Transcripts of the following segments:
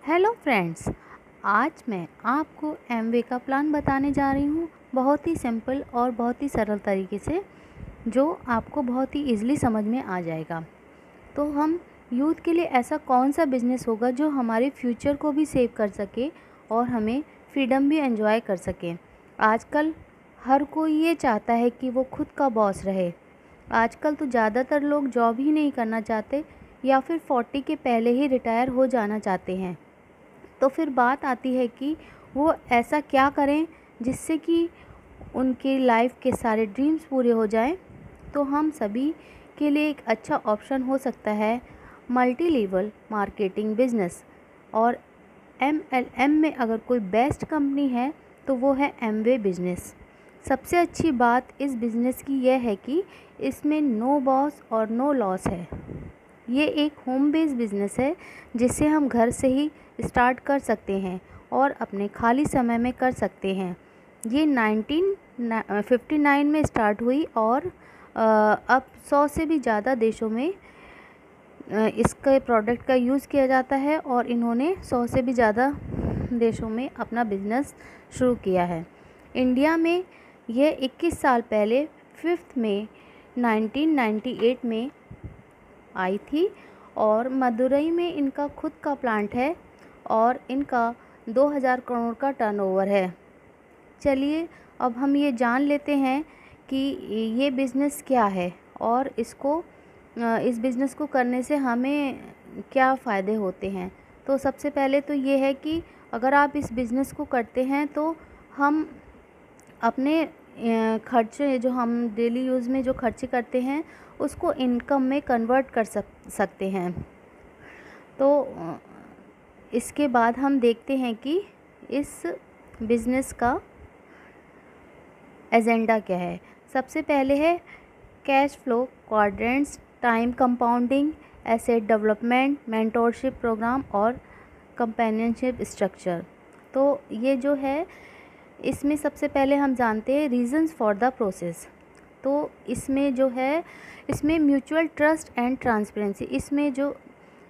Hello friends, आज मैं आपको एमवे का प्लान बताने जा रही हूँ। बहुत ही सिंपल और बहुत ही सरल तरीके से, जो आपको बहुत ही इजीली समझ में आ जाएगा। तो हम यूथ के लिए ऐसा कौन सा बिज़नेस होगा जो हमारे फ्यूचर को भी सेव कर सके और हमें फ्रीडम भी एंजॉय कर सके। आजकल हर कोई ये चाहता है कि वो खुद का बॉस रहे। आजकल तो ज़्यादातर लोग जॉब ही नहीं करना चाहते या फिर 40 के पहले ही रिटायर हो जाना चाहते हैं। तो फिर बात आती है कि वो ऐसा क्या करें जिससे कि उनकी लाइफ के सारे ड्रीम्स पूरे हो जाएं। तो हम सभी के लिए एक अच्छा ऑप्शन हो सकता है मल्टी लेवल मार्केटिंग बिजनेस। और MLM में अगर कोई बेस्ट कंपनी है तो वो है एमवे बिजनेस। सबसे अच्छी बात इस बिज़नेस की यह है कि इसमें नो बॉस और नो लॉस है। ये एक होम बेस्ड बिज़नेस है जिसे हम घर से ही स्टार्ट कर सकते हैं और अपने खाली समय में कर सकते हैं। ये 1959 में स्टार्ट हुई और अब 100 से भी ज़्यादा देशों में इसके प्रोडक्ट का यूज़ किया जाता है और इन्होंने 100 से भी ज़्यादा देशों में अपना बिज़नेस शुरू किया है। इंडिया में यह 21 साल पहले 5 मई 1998 में आई थी और मदुरई में इनका खुद का प्लांट है और इनका 2000 करोड़ का टर्नओवर है। चलिए अब हम ये जान लेते हैं कि ये बिज़नेस क्या है और इस बिज़नेस को करने से हमें क्या फ़ायदे होते हैं। तो सबसे पहले तो ये है कि अगर आप इस बिज़नेस को करते हैं तो हम अपने खर्चे जो हम डेली यूज़ में जो खर्चे करते हैं उसको इनकम में कन्वर्ट कर सकते हैं। तो इसके बाद हम देखते हैं कि इस बिज़नेस का एजेंडा क्या है। सबसे पहले है cash flow quadrants, time compounding, asset development, mentorship programme और कंपेनियनशिप स्ट्रक्चर। तो ये जो है इसमें सबसे पहले हम जानते हैं रीजंस फॉर द प्रोसेस। तो इसमें जो है इसमें म्यूचुअल ट्रस्ट एंड ट्रांसपेरेंसी, इसमें जो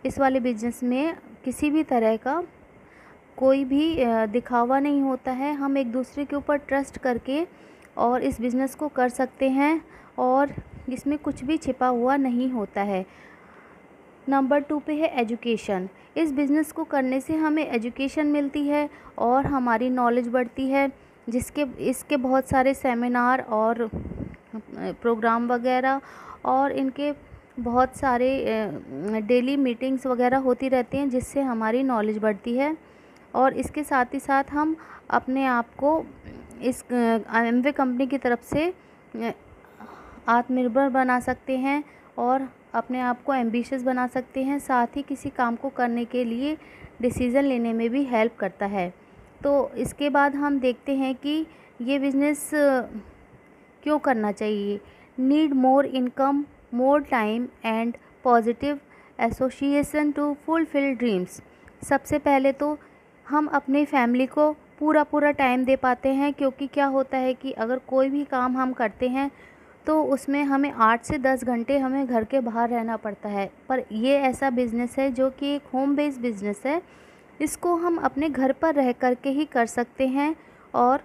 इस वाले बिजनेस में किसी भी तरह का कोई भी दिखावा नहीं होता है। हम एक दूसरे के ऊपर ट्रस्ट करके और इस बिज़नेस को कर सकते हैं और इसमें कुछ भी छिपा हुआ नहीं होता है। नंबर 2 पे है एजुकेशन। इस बिज़नेस को करने से हमें एजुकेशन मिलती है और हमारी नॉलेज बढ़ती है, इसके बहुत सारे सेमिनार और प्रोग्राम वगैरह और इनके बहुत सारे डेली मीटिंग्स वगैरह होती रहती हैं जिससे हमारी नॉलेज बढ़ती है। और इसके साथ ही साथ हम अपने आप को इस एमवे कंपनी की तरफ से आत्मनिर्भर बना सकते हैं और अपने आप को एम्बिशियस बना सकते हैं। साथ ही किसी काम को करने के लिए डिसीज़न लेने में भी हेल्प करता है। तो इसके बाद हम देखते हैं कि ये बिज़नेस क्यों करना चाहिए। Need more income, more time and positive association to fulfil dreams. सबसे पहले तो हम अपनी फैमिली को पूरा टाइम दे पाते हैं, क्योंकि क्या होता है कि अगर कोई भी काम हम करते हैं तो उसमें हमें 8 से 10 घंटे हमें घर के बाहर रहना पड़ता है। पर ये ऐसा बिज़नेस है जो कि एक होम बेस्ड बिज़नेस है। इसको हम अपने घर पर रह कर के ही कर सकते हैं और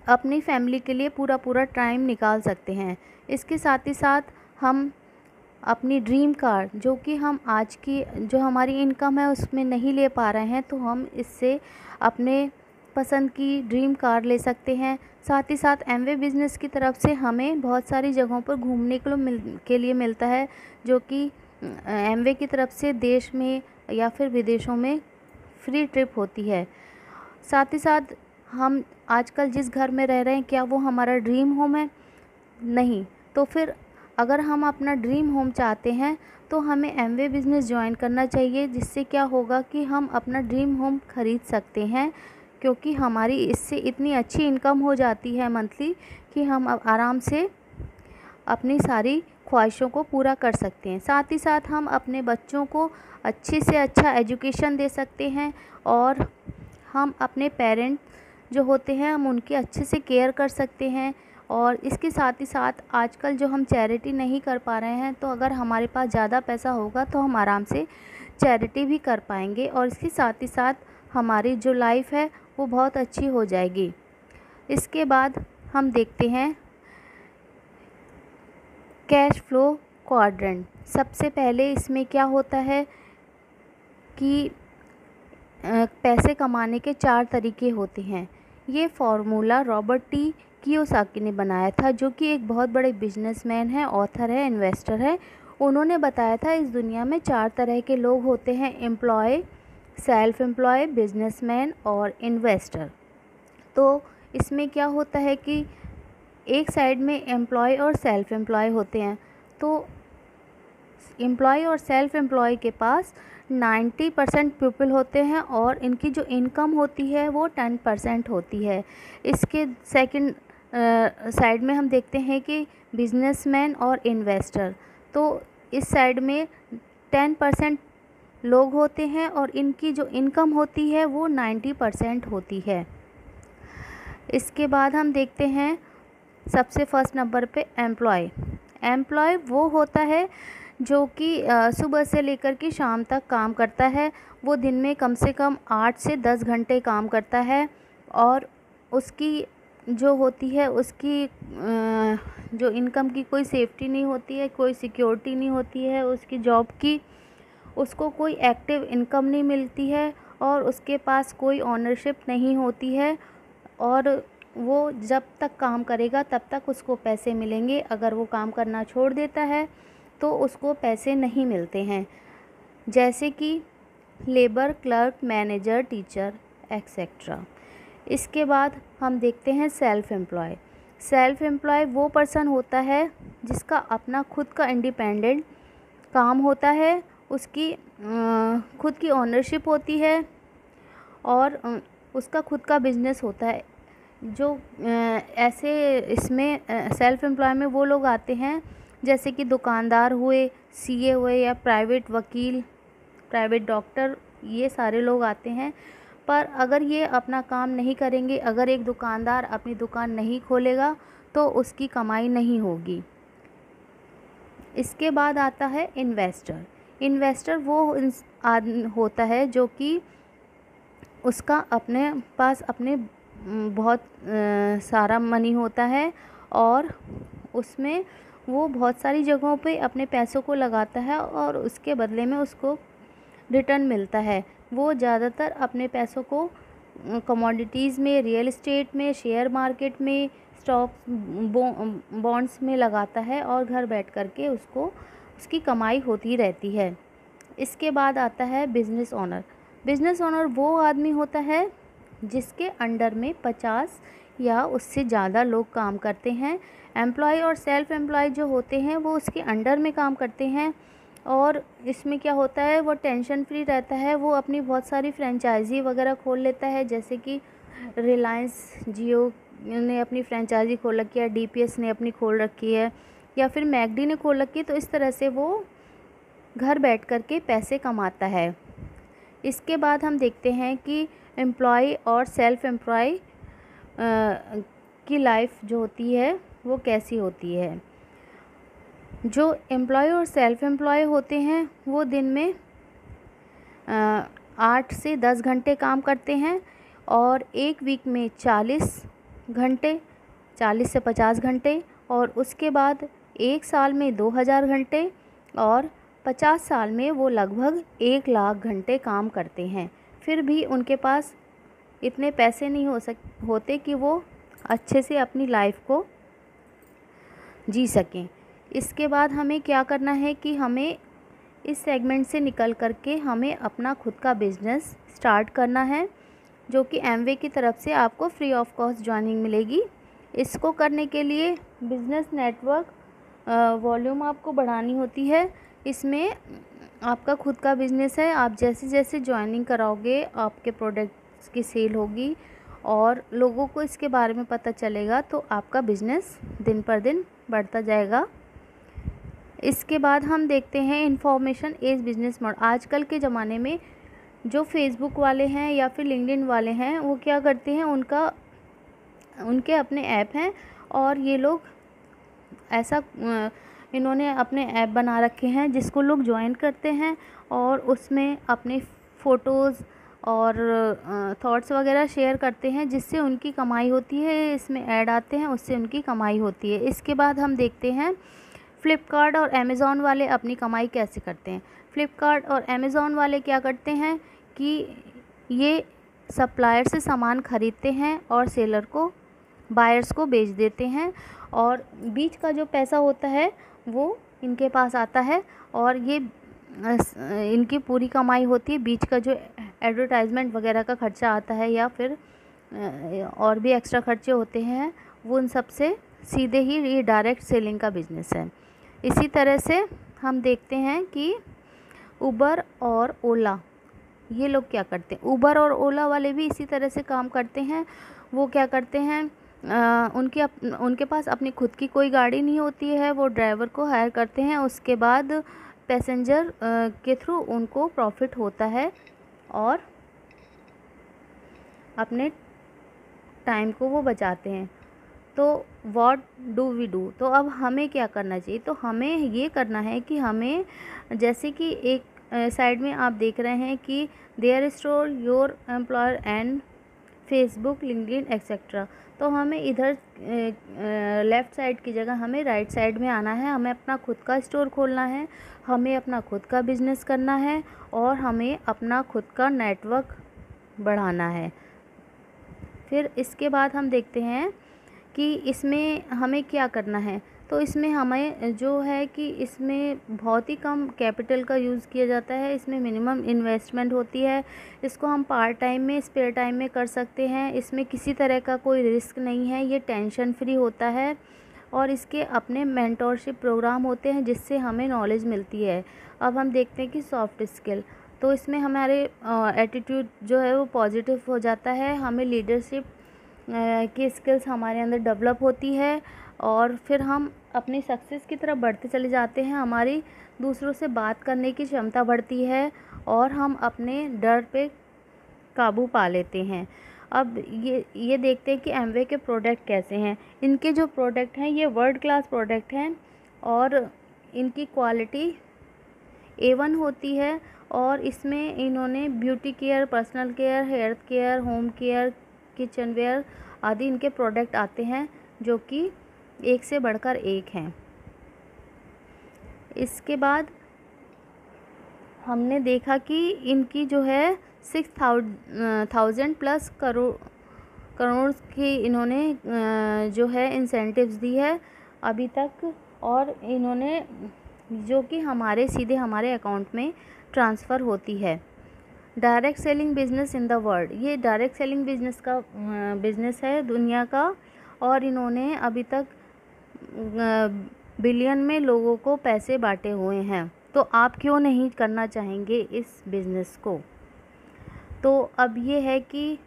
अपनी फैमिली के लिए पूरा टाइम निकाल सकते हैं। इसके साथ ही साथ हम अपनी ड्रीम कार, जो कि हम आज की जो हमारी इनकम है उसमें नहीं ले पा रहे हैं, तो हम इससे अपने पसंद की ड्रीम कार ले सकते हैं। साथ ही साथ एमवे बिज़नेस की तरफ से हमें बहुत सारी जगहों पर घूमने के लिए मिलता है, जो कि एमवे की तरफ से देश में या फिर विदेशों में फ्री ट्रिप होती है। साथ ही साथ हम आजकल जिस घर में रह रहे हैं, क्या वो हमारा ड्रीम होम है? नहीं। तो फिर अगर हम अपना ड्रीम होम चाहते हैं तो हमें एमवे बिज़नेस ज्वाइन करना चाहिए, जिससे क्या होगा कि हम अपना ड्रीम होम ख़रीद सकते हैं, क्योंकि हमारी इससे इतनी अच्छी इनकम हो जाती है मंथली कि हम अब आराम से अपनी सारी ख्वाहिशों को पूरा कर सकते हैं। साथ ही साथ हम अपने बच्चों को अच्छे से अच्छा एजुकेशन दे सकते हैं और हम अपने पेरेंट जो होते हैं हम उनकी अच्छे से केयर कर सकते हैं। और इसके साथ ही साथ आजकल जो हम चैरिटी नहीं कर पा रहे हैं, तो अगर हमारे पास ज़्यादा पैसा होगा तो हम आराम से चैरिटी भी कर पाएंगे और इसके साथ ही साथ हमारी जो लाइफ है वो बहुत अच्छी हो जाएगी। इसके बाद हम देखते हैं कैश फ्लो क्वाड्रेंट। सबसे पहले इसमें क्या होता है कि पैसे कमाने के 4 तरीके होते हैं। ये फार्मूला रॉबर्ट टी कियोसाकी ने बनाया था, जो कि एक बहुत बड़े बिजनेसमैन हैं, ऑथर है, इन्वेस्टर है। उन्होंने बताया था इस दुनिया में 4 तरह के लोग होते हैं, एम्प्लॉय, सेल्फ एम्प्लॉय, बिजनेसमैन और इन्वेस्टर। तो इसमें क्या होता है कि एक साइड में एम्प्लॉय और सेल्फ एम्प्लॉय होते हैं। तो एम्प्लॉय और सेल्फ एम्प्लॉय के पास 90% पीपल होते हैं और इनकी जो इनकम होती है वो 10% होती है। इसके सेकंड साइड में हम देखते हैं कि बिजनेसमैन और इन्वेस्टर। तो इस साइड में 10% लोग होते हैं और इनकी जो इनकम होती है वो 90% होती है। इसके बाद हम देखते हैं सबसे फर्स्ट नंबर पे एम्प्लॉय। एम्प्लॉय वो होता है जो कि सुबह से लेकर के शाम तक काम करता है। वो दिन में कम से कम 8 से 10 घंटे काम करता है और उसकी जो होती है उसकी जो इनकम की कोई सेफ्टी नहीं होती है, कोई सिक्योरिटी नहीं होती है उसकी जॉब की। उसको कोई एक्टिव इनकम नहीं मिलती है और उसके पास कोई ओनरशिप नहीं होती है और वो जब तक काम करेगा तब तक उसको पैसे मिलेंगे। अगर वो काम करना छोड़ देता है तो उसको पैसे नहीं मिलते हैं, जैसे कि labour, clerk, manager, teacher etcetera. इसके बाद हम देखते हैं सेल्फ एम्प्लॉय। सेल्फ एम्प्लॉय वो पर्सन होता है जिसका अपना खुद का इंडिपेंडेंट काम होता है, उसकी खुद की ओनरशिप होती है और उसका खुद का बिजनेस होता है। जो ऐसे इसमें सेल्फ एम्प्लॉय में वो लोग आते हैं जैसे कि दुकानदार हुए, सीए हुए या प्राइवेट वकील, प्राइवेट डॉक्टर, ये सारे लोग आते हैं। पर अगर ये अपना काम नहीं करेंगे, अगर एक दुकानदार अपनी दुकान नहीं खोलेगा तो उसकी कमाई नहीं होगी। इसके बाद आता है इन्वेस्टर। इन्वेस्टर वो आदमी होता है जो कि उसका अपने पास अपने बहुत सारा मनी होता है और उसमें वो बहुत सारी जगहों पे अपने पैसों को लगाता है और उसके बदले में उसको रिटर्न मिलता है। वो ज़्यादातर अपने पैसों को कमोडिटीज़ में, रियल एस्टेट में, शेयर मार्केट में, स्टॉक्स, बॉन्ड्स में लगाता है और घर बैठ कर के उसको उसकी कमाई होती रहती है। इसके बाद आता है बिज़नेस ओनर। बिज़नेस ओनर वो आदमी होता है जिसके अंडर में 50 या उससे ज़्यादा लोग काम करते हैं। एम्प्लॉय और सेल्फ एम्प्लॉय जो होते हैं वो उसके अंडर में काम करते हैं और इसमें क्या होता है वो टेंशन फ्री रहता है। वो अपनी बहुत सारी फ्रेंचाइजी वगैरह खोल लेता है, जैसे कि रिलायंस जियो ने अपनी फ्रेंचाइजी खोल रखी है, डीपीएस ने अपनी खोल रखी है या फिर मैकडी ने खोल रखी है। तो इस तरह से वो घर बैठ कर के पैसे कमाता है। इसके बाद हम देखते हैं कि एम्प्लॉय और सेल्फ एम्प्लॉय की लाइफ जो होती है वो कैसी होती है। जो एम्प्लॉय और सेल्फ एम्प्लॉय होते हैं वो दिन में 8 से 10 घंटे काम करते हैं और एक वीक में 40 घंटे, 40 से 50 घंटे और उसके बाद एक साल में 2000 घंटे और 50 साल में वो लगभग 1 लाख घंटे काम करते हैं। फिर भी उनके पास इतने पैसे नहीं होते कि वो अच्छे से अपनी लाइफ को जी सकें। इसके बाद हमें क्या करना है कि हमें इस सेगमेंट से निकल कर के हमें अपना खुद का बिज़नेस स्टार्ट करना है, जो कि एमवे की तरफ से आपको फ्री ऑफ कॉस्ट ज्वाइनिंग मिलेगी। इसको करने के लिए बिज़नेस नेटवर्क वॉल्यूम आपको बढ़ानी होती है। इसमें आपका खुद का बिज़नेस है, आप जैसे जैसे ज्वाइनिंग कराओगे आपके प्रोडक्ट्स की सेल होगी और लोगों को इसके बारे में पता चलेगा तो आपका बिज़नेस दिन पर दिन बढ़ता जाएगा। इसके बाद हम देखते हैं इंफॉर्मेशन एज बिज़नेस मॉडल। आजकल के ज़माने में जो फेसबुक वाले हैं या फिर लिंक्डइन वाले हैं वो क्या करते हैं, उनके अपने ऐप हैं और ये लोग ऐसा इन्होंने अपने ऐप बना रखे हैं जिसको लोग ज्वाइन करते हैं और उसमें अपने फ़ोटोज़ और थॉट्स वगैरह शेयर करते हैं, जिससे उनकी कमाई होती है। इसमें ऐड आते हैं, उससे उनकी कमाई होती है। इसके बाद हम देखते हैं फ़्लिपकार्ट और अमेज़ॉन वाले अपनी कमाई कैसे करते हैं। फ़्लिपकार्ट और अमेज़ॉन वाले क्या करते हैं कि ये सप्लायर से सामान ख़रीदते हैं और सेलर को, बायर्स को बेच देते हैं, और बीच का जो पैसा होता है वो इनके पास आता है, और ये इनकी पूरी कमाई होती है। बीच का जो एडवर्टाइजमेंट वगैरह का ख़र्चा आता है या फिर और भी एक्स्ट्रा खर्चे होते हैं, वो उन सब से सीधे ही ये डायरेक्ट सेलिंग का बिज़नेस है। इसी तरह से हम देखते हैं कि उबर और ओला, ये लोग क्या करते हैं। उबर और ओला वाले भी इसी तरह से काम करते हैं। वो क्या करते हैं, उनके पास अपनी खुद की कोई गाड़ी नहीं होती है, वो ड्राइवर को हायर करते हैं, उसके बाद पैसेंजर के थ्रू उनको प्रॉफिट होता है और अपने टाइम को वो बचाते हैं। तो व्हाट डू वी डू, तो अब हमें क्या करना चाहिए। तो हमें ये करना है कि हमें, जैसे कि एक साइड में आप देख रहे हैं कि there store your employer and Facebook, LinkedIn etcetera, तो हमें इधर लेफ़्ट साइड की जगह हमें राइट साइड में आना है। हमें अपना खुद का स्टोर खोलना है, हमें अपना खुद का बिज़नेस करना है और हमें अपना खुद का नेटवर्क बढ़ाना है। फिर इसके बाद हम देखते हैं कि इसमें हमें क्या करना है। तो इसमें हमें जो है कि इसमें बहुत ही कम कैपिटल का यूज़ किया जाता है, इसमें मिनिमम इन्वेस्टमेंट होती है। इसको हम पार्ट टाइम में, स्पेयर टाइम में कर सकते हैं। इसमें किसी तरह का कोई रिस्क नहीं है, ये टेंशन फ्री होता है और इसके अपने मेंटोरशिप प्रोग्राम होते हैं जिससे हमें नॉलेज मिलती है। अब हम देखते हैं कि सॉफ्ट स्किल, तो इसमें हमारे एटीट्यूड जो है वो पॉजिटिव हो जाता है, हमें लीडरशिप की स्किल्स हमारे अंदर डेवलप होती है और फिर हम अपनी सक्सेस की तरफ बढ़ते चले जाते हैं। हमारी दूसरों से बात करने की क्षमता बढ़ती है और हम अपने डर पे काबू पा लेते हैं। अब ये देखते हैं कि एमवे के प्रोडक्ट कैसे हैं। इनके जो प्रोडक्ट हैं ये वर्ल्ड क्लास प्रोडक्ट हैं और इनकी क्वालिटी A1 होती है और इसमें इन्होंने beauty care, personal care, hair care, home care, kitchenware आदि इनके प्रोडक्ट आते हैं जो कि एक से बढ़कर एक हैं। इसके बाद हमने देखा कि इनकी जो है 6,000 प्लस करोड़ की इन्होंने जो है इंसेंटिव्स दी है अभी तक, और इन्होंने जो कि सीधे हमारे अकाउंट में ट्रांसफ़र होती है। Direct selling business in the world, ये डायरेक्ट सेलिंग बिज़नेस है दुनिया का, और इन्होंने अभी तक बिलियन में लोगों को पैसे बांटे हुए हैं। तो आप क्यों नहीं करना चाहेंगे इस बिज़नेस को। तो अब ये है कि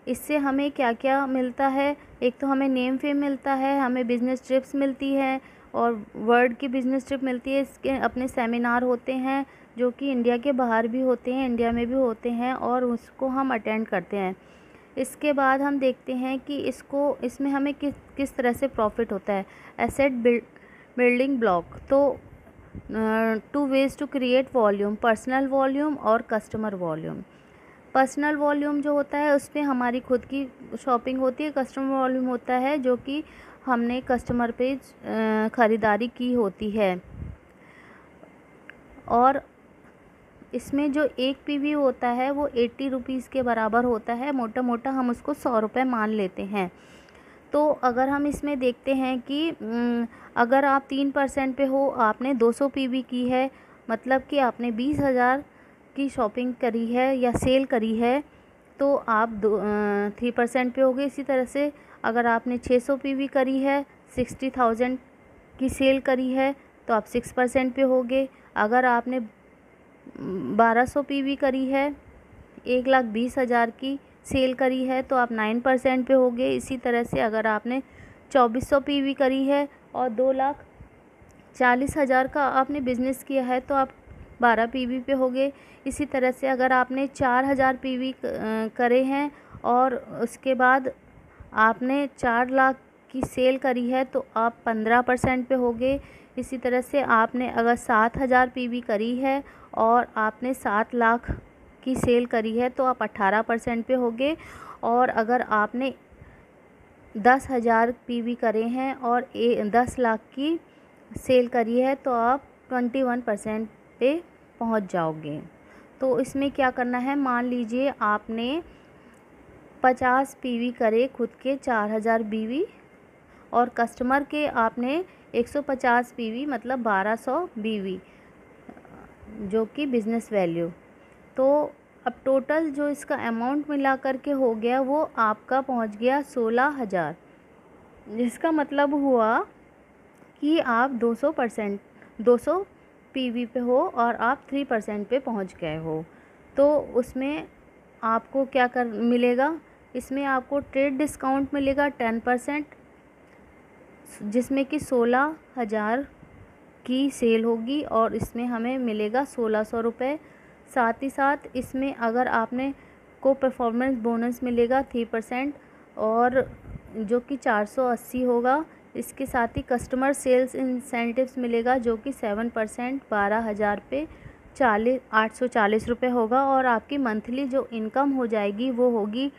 इससे हमें क्या क्या मिलता है। एक तो हमें नेम फेम मिलता है, हमें बिज़नेस ट्रिप्स मिलती है और वर्ल्ड की बिज़नेस ट्रिप मिलती है। इसके अपने सेमिनार होते हैं जो कि इंडिया के बाहर भी होते हैं, इंडिया में भी होते हैं और उसको हम अटेंड करते हैं। इसके बाद हम देखते हैं कि इसमें हमें किस तरह से प्रॉफिट होता है। एसेट बिल्डिंग ब्लॉक, तो 2 ways to create volume, personal volume और कस्टमर वॉल्यूम। पर्सनल वॉल्यूम जो होता है उसमें हमारी खुद की शॉपिंग होती है। कस्टमर वॉल्यूम होता है जो कि हमने कस्टमर पे ख़रीदारी की होती है। और इसमें जो एक पीवी होता है वो 80 रुपीज़ के बराबर होता है, मोटा मोटा हम उसको 100 रुपये मान लेते हैं। तो अगर हम इसमें देखते हैं कि अगर आप 3% पे हो, आपने 200 पीवी की है, मतलब कि आपने 20,000 की शॉपिंग करी है या सेल करी है, तो आप 3% पे होगे। इसी तरह से अगर आपने 600 पीवी करी है, 60,000 की सेल करी है, तो आप 6% पे होगे। अगर आपने 1200 पीवी करी है, 1,20,000 की सेल करी है, तो आप 9% पे होगे। इसी तरह से अगर आपने 2400 पीवी करी है और 2,40,000 का आपने बिज़नेस किया है, तो आप 12 पीवी पे होगे। इसी तरह से अगर आपने 4,000 पीवी करे हैं और उसके बाद आपने 4 लाख की सेल करी है, तो आप 15% पे होगे। इसी तरह से आपने अगर 7,000 पीवी करी है और आपने 7 लाख की सेल करी है तो आप 18% पे होगे। और अगर आपने 10,000 पीवी करे हैं और 10 लाख की सेल करी है तो आप 21% पे पहुंच जाओगे। तो इसमें क्या करना है, मान लीजिए आपने 50 पीवी करे खुद के 4,000 बीवी और कस्टमर के आपने 150 पीवी मतलब 1200 बीवी जो कि बिज़नेस वैल्यू। तो अब टोटल जो इसका अमाउंट मिला कर के हो गया वो आपका पहुंच गया 16,000, जिसका मतलब हुआ कि आप 200 पीवी पे हो और आप 3% पे पहुंच गए हो। तो उसमें आपको क्या कर मिलेगा, इसमें आपको ट्रेड डिस्काउंट मिलेगा 10%, जिसमें कि 16,000 की सेल होगी और इसमें हमें मिलेगा 1,600 रुपये। साथ ही साथ इसमें अगर आपने को परफॉर्मेंस बोनस मिलेगा 3% और जो कि 480 होगा। इसके साथ ही कस्टमर सेल्स इंसेंटिव्स मिलेगा जो कि 7% 12,000 पे 840 रुपये होगा। और आपकी मंथली जो इनकम हो जाएगी वो होगी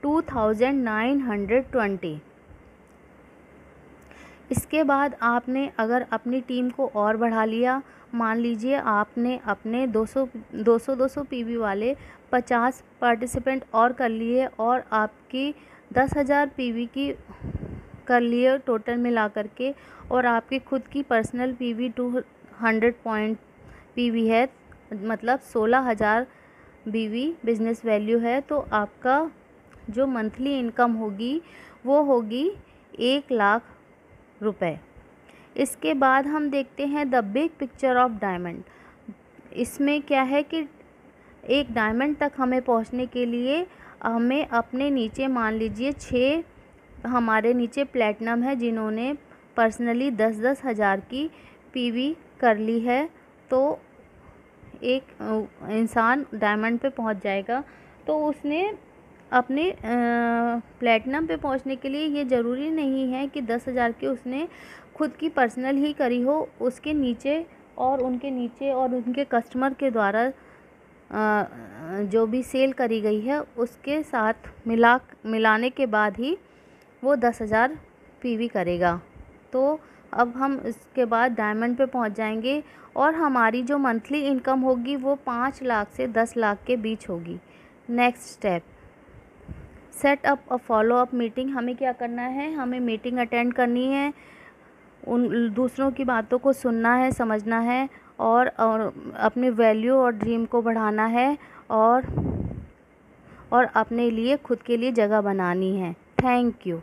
2,920। इसके बाद आपने अगर अपनी टीम को और बढ़ा लिया, मान लीजिए आपने अपने 200 पीवी वाले 50 पार्टिसिपेंट और कर लिए और आपकी 10,000 पीवी की कर लिए टोटल मिला करके, और आपकी खुद की पर्सनल पीवी 200 पॉइंट पीवी है मतलब 16,000 बीवी बिज़नेस वैल्यू है। तो आपका जो मंथली इनकम होगी वो होगी 1 लाख रुपए। इसके बाद हम देखते हैं the big picture of diamond. इसमें क्या है कि एक डायमंड तक हमें पहुंचने के लिए हमें अपने नीचे मान लीजिए 6 हमारे नीचे प्लेटिनम है जिन्होंने पर्सनली 10-10 हज़ार की पीवी कर ली है, तो एक इंसान डायमंड पे पहुंच जाएगा। तो उसने अपने प्लेटिनम पे पहुंचने के लिए ये ज़रूरी नहीं है कि 10,000 की उसने खुद की पर्सनल ही करी हो, उसके नीचे और उनके कस्टमर के द्वारा जो भी सेल करी गई है उसके साथ मिलाने के बाद ही वो 10,000 पीवी करेगा। तो अब हम इसके बाद डायमंड पे पहुंच जाएंगे और हमारी जो मंथली इनकम होगी वो 5 लाख से 10 लाख के बीच होगी। Next step, set up a follow up meeting. हमें क्या करना है, हमें मीटिंग अटेंड करनी है, उन दूसरों की बातों को सुनना है, समझना है और अपने वैल्यू और ड्रीम को बढ़ाना है और अपने लिए खुद के लिए जगह बनानी है। Thank you.